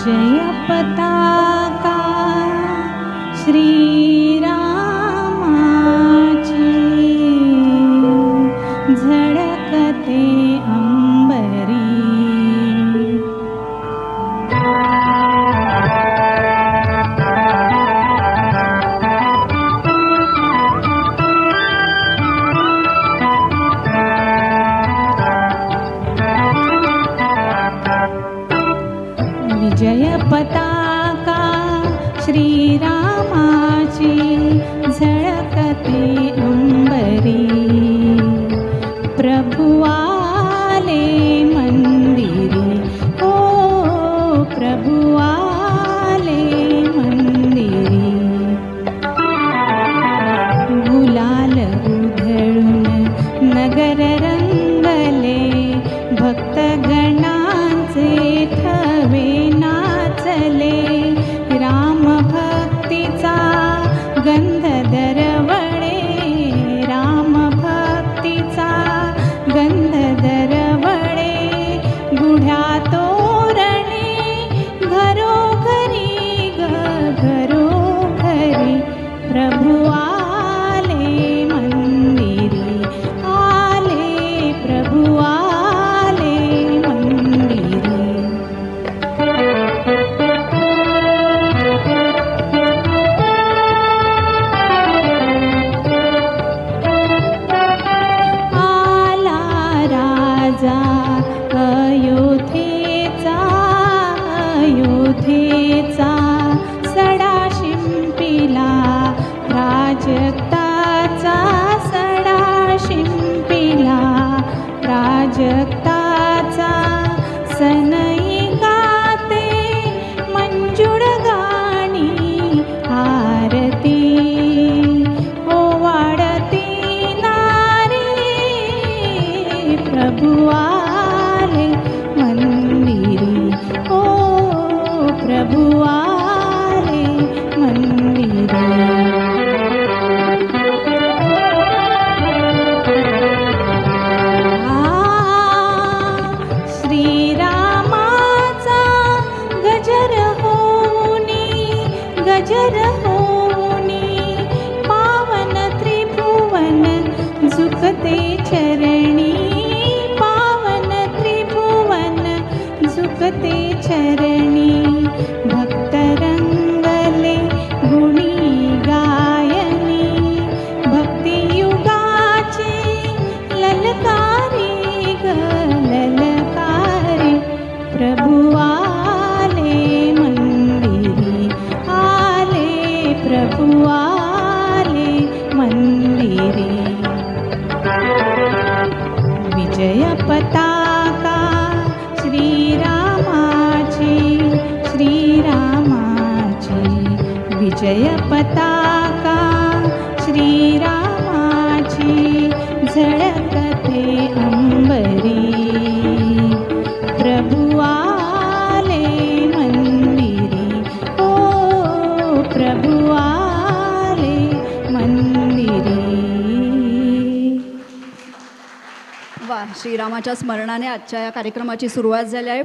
विजय पताका श्रीरामाची झळकते अंबरी. विजय पताका श्रीरामाची झळकते अंबरी. प्रभु आले मंदिरी, ओ प्रभु आले मंदिरी. गुलाल उधळून नगर रंगले, भक्तगणांचे थवे नाचले. राम भक्तीचा गंध दरवळे, राम भक्तीचा गंध दरवळे. गुढ्या तोरणे घरोघरी घरोघरी. प्रभु आले मंदिरी, आले प्रभु आले मंदिरी. अयोध्येचा अयोध्येचा सडा शिंपिला, प्राजक्ताचा सडा शिंपिला. प्राजक्ताचा सनई गाते मंजुळ गाणी. आरती ओवाळती नारी. प्रभु आले मंदिरी, ओ प्रभु आले मंदिरी. श्रीरामाचा गजर होऊनी, गजर होऊनी. पावन त्रिभुवन झुकते चरणी, पावन त्रिभुवन झुकते चरणी. भक्त रंगले गुणी गायनी, भक्तियुगाची ललकारी ग ललकारी. प्रभु आले मंदिरी, आले प्रभु आले मंदिरी. विजय पताका श्रीरामाची, श्रीरामाची. विजय पताका श्रीरामाची झळकते अंबरी. प्रभु आले मंदिरी, ओ प्रभु आले मंदिरी. वा, श्रीरामाच्या स्मरणाने आजच्या या कार्यक्रमाची सुरुवात झाली आहे.